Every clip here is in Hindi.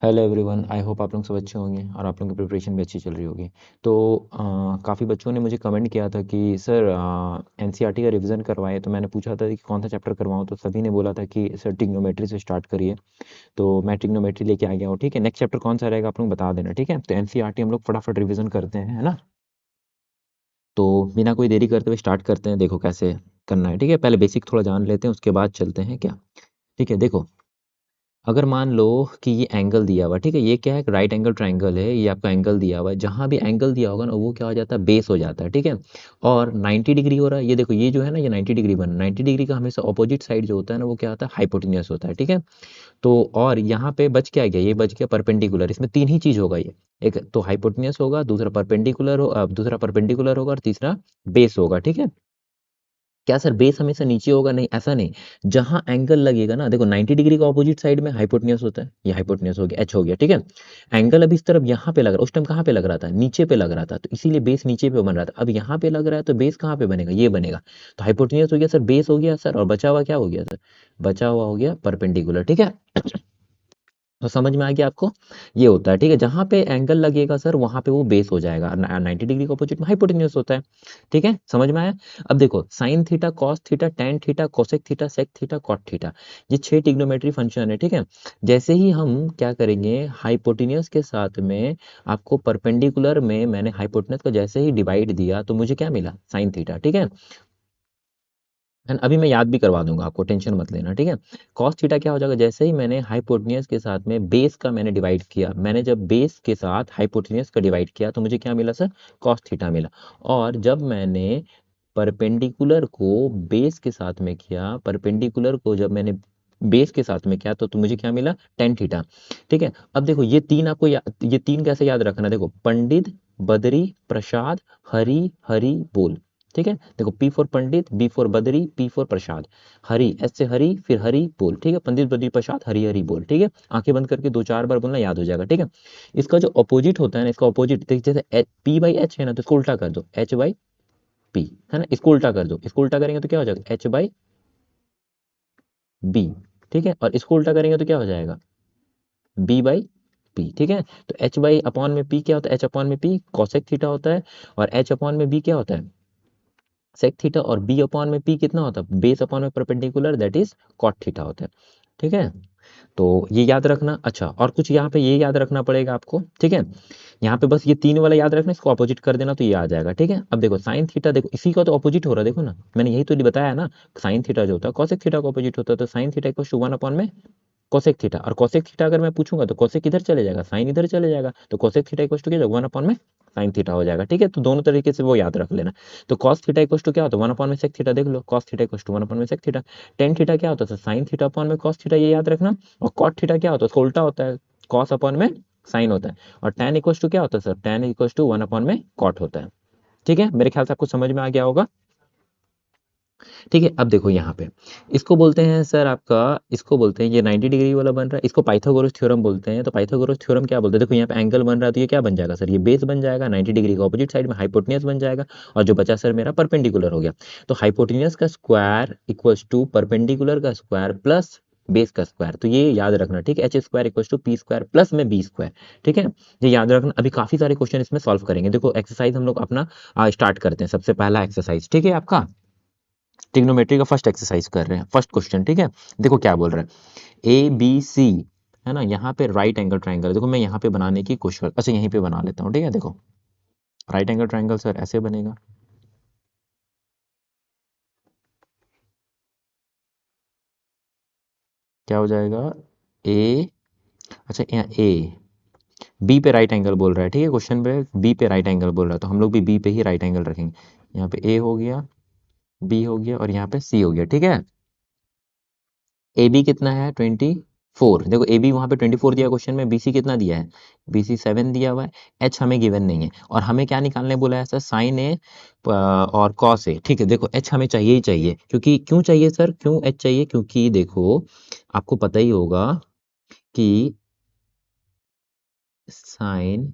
हेलो एवरीवन, आई होप आप लोग सब अच्छे होंगे और आप लोगों की प्रिपरेशन भी अच्छी चल रही होगी। तो काफ़ी बच्चों ने मुझे कमेंट किया था कि सर एनसीईआरटी का रिवीजन करवाएं। तो मैंने पूछा था कि कौन सा चैप्टर करवाऊं, तो सभी ने बोला था कि सर ट्रिग्नोमेट्री से स्टार्ट करिए। तो मैं ट्रिग्नोमेट्री लेके आ गया हूँ। ठीक है, नेक्स्ट चैप्टर कौन सा रहेगा आप लोग बता देना। ठीक है, तो एनसीईआरटी हम लोग फटाफट रिवीजन करते हैं, है ना। तो बिना कोई देरी करते हुए स्टार्ट करते हैं। देखो कैसे करना है। ठीक है, पहले बेसिक थोड़ा जान लेते हैं, उसके बाद चलते हैं क्या। ठीक है, देखो अगर मान लो कि ये एंगल दिया हुआ है, ठीक है, ये क्या है, राइट एंगल ट्रायंगल है, ये आपका एंगल दिया हुआ है। जहां भी एंगल दिया होगा ना वो क्या हो जाता है, बेस हो जाता है। ठीक है, और 90 डिग्री हो रहा है, ये देखो ये जो है ना, ये 90 डिग्री बन 90 डिग्री का हमेशा ऑपोजिट साइड जो होता है ना वो क्या होता है, हाइपोटेन्यूस होता है। ठीक है, तो और यहाँ पे बच क्या गया, ये बच गया परपेंडिकुलर। इसमें तीन ही चीज होगा, ये एक तो हाइपोटेन्यूस होगा, दूसरा परपेंडिकुलर हो, दूसरा परपेंडिकुलर होगा और तीसरा बेस होगा। ठीक है, क्या सर बेस हमेशा नीचे होगा, नहीं ऐसा नहीं। जहां एंगल लगेगा ना, देखो 90 डिग्री का ऑपोजिट साइड में हाइपोटेन्यूस होता है, ये हाइपोटेन्यूस हो गया, एच हो गया। ठीक है, एंगल अभी इस तरफ यहाँ पे लग रहा है, उस टाइम कहाँ पे लग रहा था, नीचे पे लग रहा था, तो इसीलिए बेस नीचे पे बन रहा था। अब यहाँ पे लग रहा है तो बेस कहाँ पे बनेगा, ये बनेगा। तो हाइपोटेन्यूस हो गया सर, बेस हो गया सर, और बचा हुआ क्या हो गया सर, बचा हुआ हो गया परपेंडिकुलर। ठीक है, तो समझ में आ गया आपको, ये होता है। ठीक है, जहां पे एंगल लगेगा सर वहां पे वो बेस हो जाएगा, 90 डिग्री के अपोजिट में हाइपोटेन्यूस होता है। ठीक है, समझ में आया। अब देखो sine theta, cos theta, tan theta, cosec theta, sec theta, cot theta, ये 6 ट्रिग्नोमेट्री फंक्शन है। ठीक है, जैसे ही हम क्या करेंगे, हाइपोटेन्यूस के साथ में आपको परपेंडिकुलर में मैंने हाइपोटेन्यूस को जैसे ही डिवाइड दिया तो मुझे क्या मिला, साइन थीटा। ठीक है, एंड अभी मैं याद भी करवा दूंगा आपको, टेंशन मत लेना। ठीक है, कॉस थीटा क्या हो जाएगा, जैसे ही मैंने हाइपोटेन्यूस के साथ में बेस का मैंने डिवाइड किया, मैंने जब बेस के साथ हाइपोटेन्यूस का डिवाइड किया तो मुझे क्या मिला सर, कॉस थीटा मिला। और जब मैंने परपेंडिकुलर को बेस के साथ में किया, परपेंडिकुलर को जब मैंने बेस के साथ में किया तो मुझे क्या मिला, टेन थीटा। ठीक है, अब देखो ये तीन आपको ये तीन कैसे याद रखना, देखो पंडित, बदरी, प्रसाद, हरि, हरि बोल। ठीक है, देखो P for Pandit, B for Badri, P for Prasad, Hari S से हरि, फिर हरि बोल। ठीक है, पंडित बदरी प्रसाद हरि हरि बोल। ठीक है, आंखें बंद करके दो चार बार बोलना, याद हो जाएगा। ठीक है, इसका जो अपोजिट होता है ना, इसका अपोजिट जैसे पी बाई एच है ना, तो इसको उल्टा कर दो, एच बाई पी, है ना, इसको उल्टा कर दो, इसको उल्टा करेंगे तो क्या हो जाएगा, एच बाई बी। ठीक है, और इसको उल्टा करेंगे तो क्या हो जाएगा, बी बाई पी। ठीक है, तो एच बाई अपॉन में पी क्या होता है, एच अपॉन में पी कॉसेक थीटा होता है, और एच अपॉन में बी क्या होता है, सेक थीटा, और बी अपॉन में पी कितना होता है, बेस अपॉन में perpendicular, that is cot theta होता है। ठीक है, तो ये याद रखना। अच्छा, और कुछ यहाँ पे ये याद रखना पड़ेगा आपको। ठीक है, यहाँ पे बस ये तीन वाला याद रखना, इसको अपोजिट कर देना तो ये आ जाएगा। ठीक है, अब देखो साइन थीटा, देखो इसी का तो अपोजिट हो रहा है, देखो ना मैंने यही तो बताया ना, साइन थीटा जो होता है कॉसेक थीटा का अपोजिट होता है, तो sine theta equal to 1 upon में कोसेक थीटा, और कोसेक थीटा अगर मैं पूछूंगा तो कोसेक इधर चले जाएगा, साइन इधर चले जाएगा, तो कोसेक थीटा इक्वल टू क्या, 1 अपॉन में साइन थीटा हो जाएगा। ठीक है, तो दोनों तरीके से वो याद रख लेना। तो कॉस थीटा इक्वल टू क्या होता है, 1 अपॉन में सेक थीटा, देख लो cos theta equal to 1 upon में सेक थीटा। टेन थीटा क्या होता है, साइन थीटा अपॉन में कॉस थीटा, ये याद रखना। और कॉट थीटा क्या होता है, उसका उल्टा होता है, कॉस अपॉन में साइन होता है। और टेन इक्वल टू क्या होता है sir, tan equal to 1 upon में कॉट होता है। ठीक है, मेरे ख्याल से आपको समझ में आ गया होगा। ठीक है, अब देखो यहाँ पे इसको बोलते हैं सर आपका, इसको बोलते हैं, ये 90 डिग्री वाला बन रहा है, इसको पाइथागोरस थ्योरम बोलते हैं। तो पाइथागोरस थ्योरम क्या बोलते हैं, देखो यहाँ पे एंगल बन रहा है तो ये क्या बन जाएगा सर, ये बेस बन जाएगा, 90 डिग्री का ऑपोजिट साइड में हाइपोटेन्यूस बन जाएगा, और जो बचा सर मेरा परपेंडिकुलर हो गया। तो हाइपोटेन्यूस का स्क्वायर इक्वल्स टू परपेंडिकुलर का स्क्वायर प्लस बेस का स्क्वायर, तो ये याद रखना। ठीक है, H square equals to P square plus में बी स्क्वायर। ठीक है, ये याद रखना। अभी काफी सारे क्वेश्चन इसमें सॉल्व करेंगे। देखो एक्सरसाइज हम लोग अपना स्टार्ट करते हैं, सबसे पहला एक्सरसाइज। ठीक है, आपका ट्रिग्नोमेट्री का फर्स्ट एक्सरसाइज कर रहे हैं, फर्स्ट क्वेश्चन। ठीक है, देखो क्या बोल रहा है, ए बी सी, है ना, यहाँ पे राइट एंगल ट्राइंगल, देखो मैं यहाँ पे बनाने की कोशिश कर, अच्छा यहीं पे बना लेता हूँ। ठीक है, देखो राइट एंगल ट्राइंगल सर ऐसे बनेगा, क्या हो जाएगा, ए, अच्छा यहाँ ए, बी पे राइट एंगल बोल रहा है। ठीक है, क्वेश्चन पे बी पे राइट एंगल बोल रहा है, तो हम लोग भी बी पे ही राइट एंगल रखेंगे। यहाँ पे ए हो गया, बी हो गया, और यहाँ पे सी हो गया। ठीक है, ए बी कितना है, 24, देखो ए बी वहाँ पे 24 दिया क्वेश्चन में, बी सी कितना दिया है, बी सी 7 दिया हुआ है। एच हमें गिवन नहीं है, और हमें क्या निकालने बोला है सर, साइन ए और कॉस ए। ठीक है, देखो एच हमें चाहिए ही चाहिए, क्योंकि क्यों चाहिए सर, क्यों एच चाहिए, क्योंकि देखो आपको पता ही होगा कि साइन,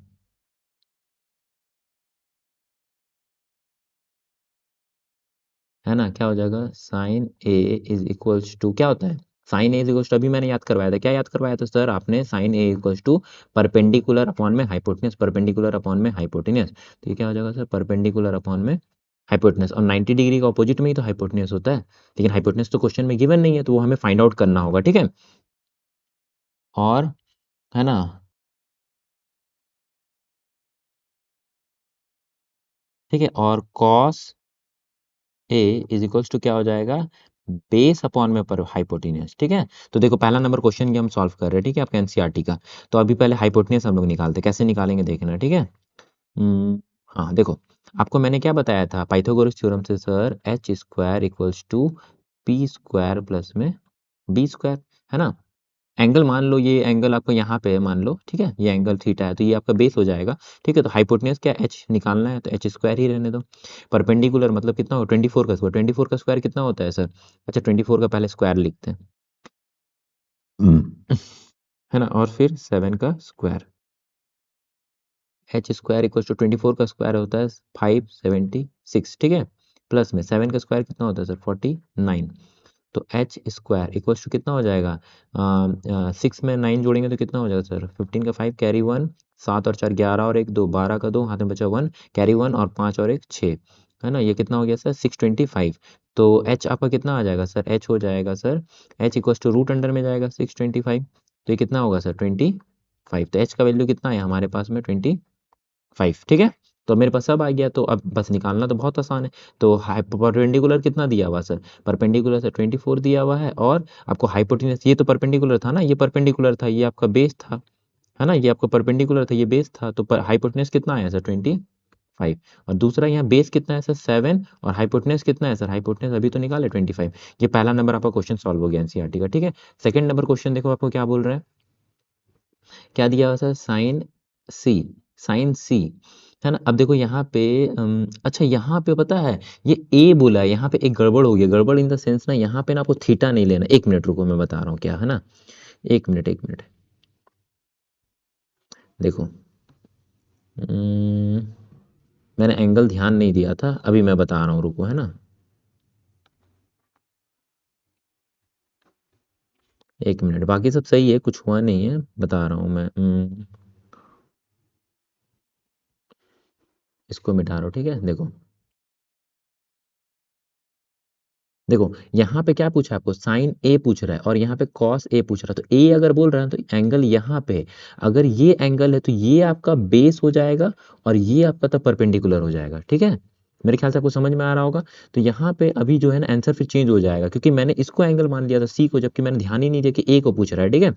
है ना, क्या हो जाएगा, sine A is equals to क्या होता है, साइन ए इज अभी मैंने याद करवाया था, क्या याद करवाया था सर आपने? Sine A equals to perpendicular upon में हाइपोटेन्यूज, परपेंडिकुलर अपॉन में हाइपोटेन्यूज। तो ये क्या हो जाएगा सर? परपेंडिकुलर अपॉन में हाइपोटेन्यूज, और 90 डिग्री का ऑपोजिट में ही तो हाइपोटेन्यूज होता है, लेकिन हाइपोटेन्यूज तो क्वेश्चन में गिवन नहीं है, तो वो हमें फाइंड आउट करना होगा, ठीक है। और है ना, ठीक है, और cos A is equals to क्या हो जाएगा? बेस अपॉन में पर हाइपोटेन्यूज, ठीक है। तो देखो पहला नंबर क्वेश्चन की हम सॉल्व कर रहे हैं, ठीक है, आपका एनसीईआरटी का। तो अभी पहले हाइपोटेन्यूज हम लोग निकालते हैं, कैसे निकालेंगे देखना, ठीक है। हाँ देखो, आपको मैंने क्या बताया था पाइथागोरस थ्योरम से sir? H square equals to P square plus में बी स्क्वायर, है ना। एंगल मान लो, ये एंगल आपको यहाँ पे है मान लो, ठीक है, ये एंगल थीटा है, तो ये आपका बेस हो जाएगा, ठीक है। तो हाइपोटेन्यूज क्या, एच निकालना है, तो एच स्क्वायर ही रहने दो। परपेंडिकुलर मतलब कितना हो? 24 का स्क्वायर, 24 का स्क्वायर कितना होता है सर? अच्छा 24 का पहले स्क्वायर लिखते हैं, है ना, और फिर 7 का square. H square equal to 24 का स्क्वायर होता है 576, ठीक है, प्लस में 7 का स्क्वायर कितना होता है सर? 49। तो एच स्क्वायर इक्वल्स टू कितना हो जाएगा? 6 में 9 जोड़ेंगे तो कितना हो जाएगा सर? 15 का 5 कैरी 1, 7 और 4 11 और 1 2, 12 का 2 हाथ में बचा 1 कैरी 1, और 5 और 1 6, है ना। ये कितना हो गया सर? 625। तो एच आपका कितना आ जाएगा सर? एच हो जाएगा sir, H equals to root under में जाएगा 625, तो ये कितना होगा सर? 25। तो एच का वैल्यू कितना है हमारे पास में? 25, ठीक है। तो मेरे पास सब आ गया, तो अब बस निकालना तो बहुत आसान है। तो परपेंडिकुलर कितना दिया हुआ सर? परपेंडिकुलर सर 24 दिया हुआ है, और आपको हाइपोटेन्यूज, ये तो परपेंडिकुलर था ना, ये परपेंडिकुलर था, ये आपका बेस था, है ना, ये आपका परपेंडिकुलर था, ये बेस था, तो हाइपोटेन्यूज कितना आया सर? 25। और दूसरा यहाँ बेस कितना है सर? 7, और हाइपोटेन्यूज कितना है सर? हाइपोटेन्यूज अभी तो निकाले 25। ये पहला नंबर आपका क्वेश्चन सॉल्व हो गया एनसीईआरटी का, ठीक है। सेकंड नंबर क्वेश्चन देखो आपको क्या बोल रहा है, क्या दिया हुआ सर? साइन सी, साइन सी, है ना। अब देखो यहाँ पे अच्छा यहाँ पे पता है, ये ए बोला है, यहाँ पे एक गड़बड़ हो गया, गड़बड़ इन द सेंस ना, यहाँ पे ना आपको थीटा नहीं लेना। एक मिनट रुको, मैं बता रहा हूँ क्या है ना, एक मिनट एक मिनट। देखो मैंने एंगल ध्यान नहीं दिया था, अभी मैं बता रहा हूँ, रुको, है ना, एक मिनट। बाकी सब सही है, कुछ हुआ नहीं है, बता रहा हूँ मैं। इसको मिटा रहा हूँ, ठीक है। देखो देखो यहाँ पे क्या पूछा आपको? साइन ए पूछ रहा है, और यहाँ पे कॉस ए पूछ रहा है। तो ए अगर बोल रहा है तो एंगल यहाँ पे है। अगर ये एंगल है तो ये आपका बेस हो जाएगा, और ये आपका तब परपेंडिकुलर हो जाएगा, ठीक है। मेरे ख्याल से आपको समझ में आ रहा होगा। तो यहाँ पे अभी जो है ना आंसर फिर चेंज हो जाएगा, क्योंकि मैंने इसको एंगल मान लिया था सी को, जबकि मैंने ध्यान ही नहीं दिया कि ए को पूछ रहा है, ठीक है।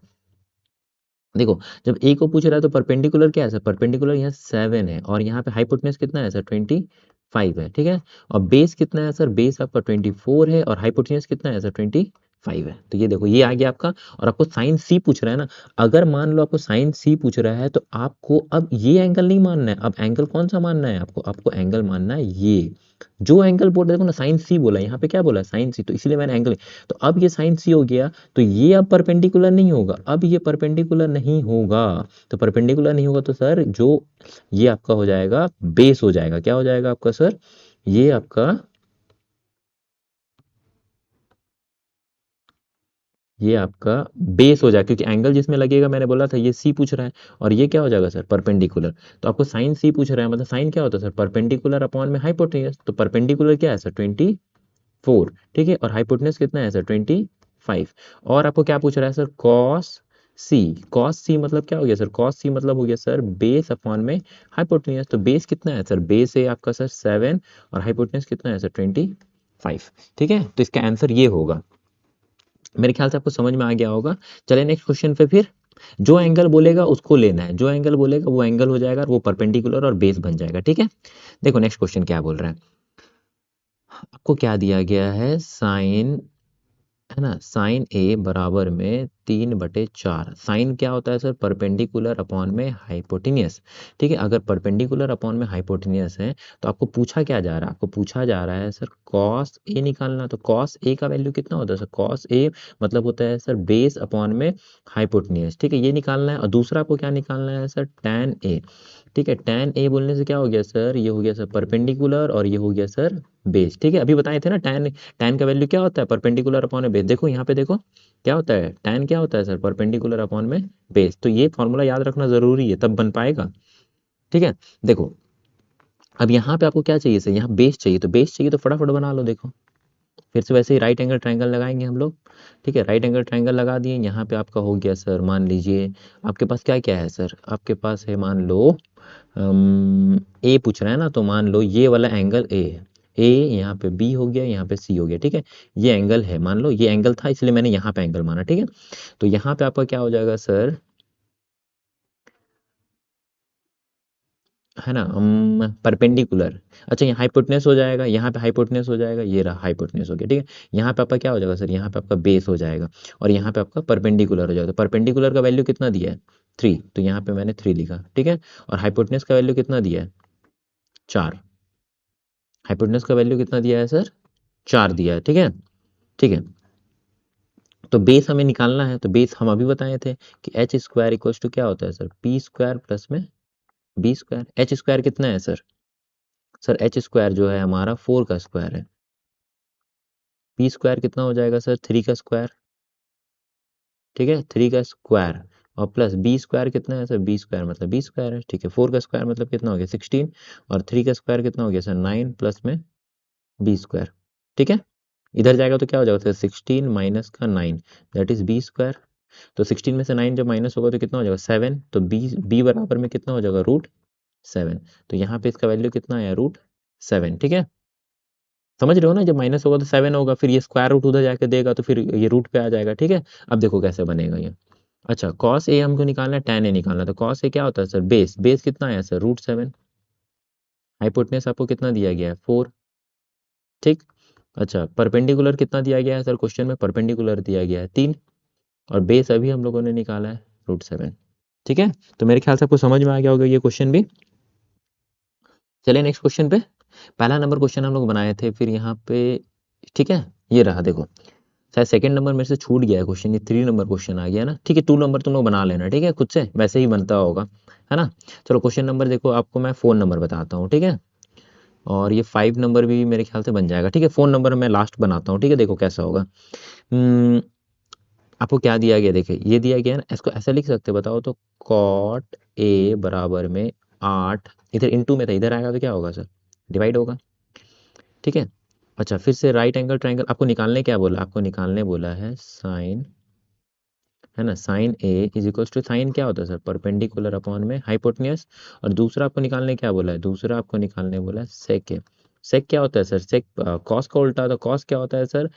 देखो जब ए को पूछ रहा है तो परपेंडिकुलर क्या है सर? परपेंडिकुलर यहाँ 7 है, और यहाँ पे हाइपोटेन्यूज कितना है सर? 25 है, ठीक है। और बेस कितना है सर? बेस आपका 24 है, और हाइपोटेन्यूज कितना है सर? 25 है। तो ये देखो ये आ गया आपका। और आपको साइन सी पूछ रहा है ना, अगर मान लो आपको साइन सी पूछ रहा है, तो आपको अब ये एंगल नहीं मानना है। अब एंगल कौन सा मानना है आपको? आपको एंगल मानना है ये जो एंगल बोल रहे, देखो ना साइन सी बोला, यहाँ पे क्या बोला? साइन सी, तो इसलिए मैंने एंगल। तो अब ये साइन सी हो गया, तो ये अब परपेंडिकुलर नहीं होगा, अब ये परपेंडिकुलर नहीं होगा। तो परपेंडिकुलर नहीं होगा तो सर जो ये आपका हो जाएगा बेस हो जाएगा। क्या हो जाएगा आपका सर? ये आपका, ये आपका बेस हो जाएगा, क्योंकि एंगल जिसमें लगेगा मैंने बोला था ये सी पूछ रहा है, और ये क्या हो जाएगा सर? परपेंडिकुलर। तो आपको साइन सी पूछ रहा है, मतलब साइन क्या होता है सर? परपेंडिकुलर अपॉन में हाइपोटेन्यूज। तो परपेंडिकुलर क्या है सर? 24, ठीक है, और हाइपोटेन्यूज कितना है सर? 25। और आपको क्या पूछ रहा है सर? कॉस सी। कॉस सी मतलब क्या हो गया सर? कॉस सी मतलब हो गया सर बेस अपॉन में हाइपोटेन्यूज। तो बेस कितना है सर? बेस है आपका सर 7, और हाइपोटेन्यूज कितना है सर? 25, ठीक है। तो इसका आंसर ये होगा। मेरे ख्याल से आपको समझ में आ गया होगा। चले नेक्स्ट क्वेश्चन पे फिर। जो एंगल बोलेगा उसको लेना है, जो एंगल बोलेगा वो एंगल हो जाएगा, और वो परपेंडिकुलर और बेस बन जाएगा, ठीक है। देखो नेक्स्ट क्वेश्चन क्या बोल रहा है आपको, क्या दिया गया है? साइन, है ना, साइन ए बराबर में 3/4। साइन क्या होता है सर? परपेंडिकुलर अपॉन में हाइपोटेनियस। ठीक है, अगर परपेंडिकुलर अपॉन में हाइपोटेनियस है तो आपको पूछा क्या जा रहा है? आपको पूछा जा रहा है सर कॉस ए निकालना। तो कॉस ए का वैल्यू कितना होता है सर? कॉस ए मतलब होता है सर बेस अपॉन में हाइपोटेनियस। ठीक है, ये निकालना है। और दूसरा आपको क्या निकालना है सर? Tan A. ठीक है, टैन ए बोलने से क्या हो गया सर? ये हो गया सर परपेंडिकुलर और ये हो गया सर बेस। ठीक है, अभी बताए थे ना टैन टैन का वैल्यू क्या होता है? परपेंडिकुलर अपॉन में बेस। देखो यहाँ पे देखो क्या होता है, टैन क्या होता है सर? परपेंडिकुलर अपॉन में बेस। तो ये फॉर्मूला याद रखना जरूरी है, तब बन पाएगा। ठीक है, देखो अब यहाँ पे आपको क्या चाहिए सर? यहाँ बेस चाहिए, तो बेस चाहिए तो फटाफट बना लो। देखो फिर से वैसे ही राइट एंगल ट्रायंगल लगाएंगे हम लोग। ठीक है, राइट एंगल ट्रायंगल लगा दिए। यहाँ पे आपका हो गया सर, मान लीजिए आपके पास क्या क्या है सर? आपके पास है, मान लो ए पूछ रहा है ना, तो मान लो ये वाला एंगल ए है। ए यहाँ पे बी हो गया, यहाँ पे सी हो गया। ठीक है, ये एंगल है, मान लो ये एंगल था इसलिए मैंने यहाँ पे एंगल माना। ठीक है, तो यहाँ पे आपका क्या हो जाएगा सर? है ना, परपेंडिकुलर। अच्छा, यहाँ हाइपोटेनस हो जाएगा, यहाँ पे हाइपोटेनस हो जाएगा, ये रहा हाइपोटेनस हो गया। ठीक है, यहाँ पे आपका क्या हो जाएगा सर? यहाँ पे आपका बेस हो जाएगा और यहाँ पे आपका परपेंडिकुलर हो जाएगा। तो परपेंडिकुलर का वैल्यू कितना दिया है? 3, तो यहाँ पे मैंने 3 लिखा। ठीक है, और हाइपोटेनस का वैल्यू कितना दिया है? 4। हाइपोटेनस का वैल्यू कितना दिया है सर? 4 दिया है। ठीक है, ठीक है, तो बेस हमें निकालना है। तो बेस हम अभी बताए थे कि एच स्क्वायर इक्वल टू क्या होता है सर? पी स्क्वायर प्लस में बी स्क्वायर। एच स्क्वायर कितना है सर? सर एच स्क्वायर जो है हमारा 4 का स्क्वायर है। पी स्क्वायर कितना हो जाएगा सर? 3 का स्क्वायर। ठीक है, 3 का स्क्वायर और प्लस बी स्क्वायर कितना है सर? बी स्क्वायर मतलब बी स्क्वायर है। ठीक है, 4 का स्क्वायर मतलब कितना हो गया? 16 और 3 का स्क्वायर कितना हो गया सर? 9 प्लस में बी स्क्वायर। ठीक है, इधर जाएगा तो क्या हो जाएगा सर? 16 माइनस का 9 दैट इज बी स्क्वायर। तो 16 में से 9 जब माइनस होगा तो कितना हो जाएगा? 7। तो बी बराबर में कितना हो जाएगा? √7। तो यहाँ पे इसका वैल्यू कितना आया? √7। ठीक है, समझ रहे हो ना, जब माइनस होगा तो 7 होगा, फिर ये स्क्वायर रूट उधर जाके देगा तो फिर ये रूट पे आ जाएगा। ठीक है, अब देखो कैसे बनेगा ये। अच्छा, कॉस ए हमको निकालना है, टैन ए निकालना है। तो कॉस ए क्या होता है सर? बेस। बेस कितना आया सर? √7। हाइपोटेनस आपको कितना दिया गया है? 4। ठीक, अच्छा परपेंडिकुलर कितना दिया गया है सर? क्वेश्चन में परपेंडिकुलर दिया गया है 3 और बेस अभी हम लोगों ने निकाला है √7। ठीक है, तो मेरे ख्याल से आपको समझ में आ गया होगा ये क्वेश्चन भी। चलिए नेक्स्ट क्वेश्चन पे। पहला नंबर क्वेश्चन हम लोग बनाए थे, फिर यहाँ पे ठीक है ये रहा। देखो शायद सेकंड नंबर मेरे से छूट गया है क्वेश्चन, ये 3 नंबर क्वेश्चन आ गया ना। ठीक है, 2 नंबर तुम लोग बना लेना। ठीक है, खुद से वैसे ही बनता होगा, है ना। चलो क्वेश्चन नंबर देखो, आपको मैं फ़ोन नंबर बताता हूँ। ठीक है, और ये 5 नंबर भी मेरे ख्याल से बन जाएगा। ठीक है, फ़ोन नंबर मैं लास्ट बनाता हूँ। ठीक है, देखो कैसा होगा। आपको क्या दिया गया? देखिए ये दिया गया है ना, इसको ऐसा लिख सकते हो, बताओ तो। कॉट ए बराबर में 8, इधर इंटू में था, इधर आएगा तो क्या होगा सर? डिवाइड होगा। ठीक है, अच्छा फिर से राइट एंगल ट्रायंगल आपको निकालने क्या बोला? आपको निकालने बोला है साइन, है ना। Sine A is equals to, sine क्या होता है सर? परपेंडिकुलर अपॉन में हाइपोटेनियस। और दूसरा आपको निकालने क्या बोला है? दूसरा आपको निकालने बोला है सेक ए। सेक क्या होता है सर? सेक कॉस का उल्टा होता है। कॉस क्या होता है सर?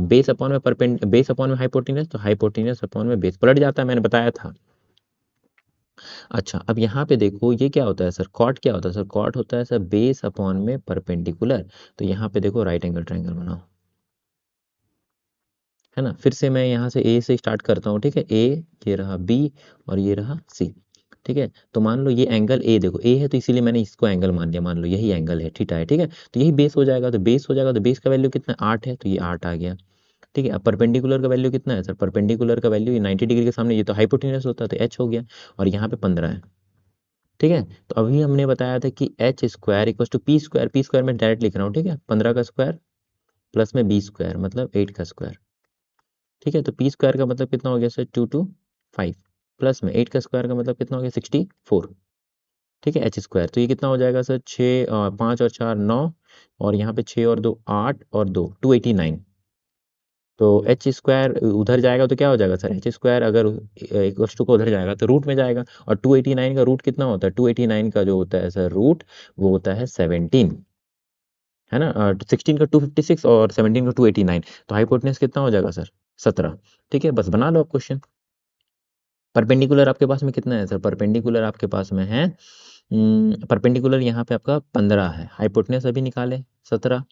बेस अपॉन में बेस अपॉन में हाइपोटेनियस, तो हाइपोटेनियस अपॉन में बेस पलट जाता है, मैंने बताया था। अच्छा, अब यहाँ पे देखो ये क्या होता है सर? कॉट क्या होता है सर? कॉट होता है सर बेस अपॉन में परपेंडिकुलर। तो यहाँ पे देखो राइट एंगल ट्रायंगल बनाओ, है ना। फिर से मैं यहाँ से ए से स्टार्ट करता हूँ। ठीक है, ए, ये रहा बी और ये रहा सी। ठीक है, तो मान लो ये एंगल ए, देखो ए है तो इसीलिए मैंने इसको एंगल मान लिया। मान लो यही एंगल है, थीटा है। ठीक है, तो यही बेस हो जाएगा। तो बेस हो जाएगा तो बेस का वैल्यू कितना है? 8 है, तो ये 8 आ गया। ठीक है, अब परपेंडिकुलर का वैल्यू कितना है सर? परपेंडिकुलर का वैल्यू ये 90 डिग्री के सामने, ये तो हाइपोटेन्यूस होता है तो एच हो गया और यहाँ पे 15 है। ठीक है, तो अभी हमने बताया था कि H square equal to P square. P square में डायरेक्ट लिख रहा हूँ। ठीक है, 15 का स्क्वायर प्लस में बी स्क्वायर मतलब 8 का स्क्वायर। ठीक है, तो पी स्क्वायर का मतलब कितना हो गया सर? 225 प्लस में 8 का स्क्वायर का मतलब कितना हो गया? 64। ठीक है, एच स्क्वायर तो ये कितना हो जाएगा सर? 6 5 और 4 9 और यहाँ पे 6 और 2 8 और 2 289। तो एच स्क्वायर उधर जाएगा तो क्या हो जाएगा सर? एच स्क्वायर अगर इक्वल्स टू को उधर जाएगा तो रूट में जाएगा। और 289 का रूट कितना होता है? 289 का जो होता है सर रूट, वो होता है 17, है ना। 16 का 256 और 17 का 289। तो हाइपोटेन्यूस कितना हो जाएगा सर? 17। ठीक है, बस बना लो आप क्वेश्चन। परपेंडिकुलर आपके पास में कितना है सर? परपेंडिकुलर आपके पास में है, परपेंडिकुलर यहाँ पे आपका 15 है। हाइपोटेन्यूस अभी निकाले 17।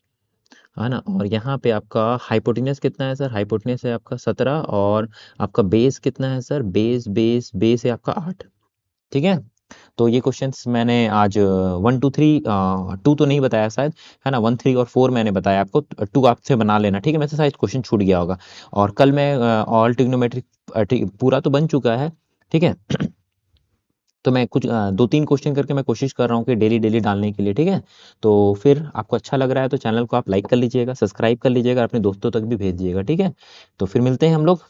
है ना। और यहाँ पे आपका हाइपोटेन्यूस कितना है सर, हाइपोटेन्यूस है आपका 17 और आपका बेस कितना है सर, बेस है आपका 8। ठीक है। तो ये क्वेश्चंस मैंने आज 1 2 3 2 तो नहीं बताया शायद, है ना, 1 3 और 4 मैंने बताया आपको, 2 आपसे बना लेना, ठीक है। मैं से शायद क्वेश्चन छूट गया होगा। और कल मैं ऑल ट्रिग्नोमेट्रिक पूरा तो बन चुका है, ठीक है। तो मैं कुछ 2 3 क्वेश्चन करके मैं कोशिश कर रहा हूँ कि डेली डेली डालने के लिए, ठीक है। तो फिर आपको अच्छा लग रहा है तो चैनल को आप लाइक कर लीजिएगा, सब्सक्राइब कर लीजिएगा, अपने दोस्तों तक भी भेज दीजिएगा, ठीक है। तो फिर मिलते हैं हम लोग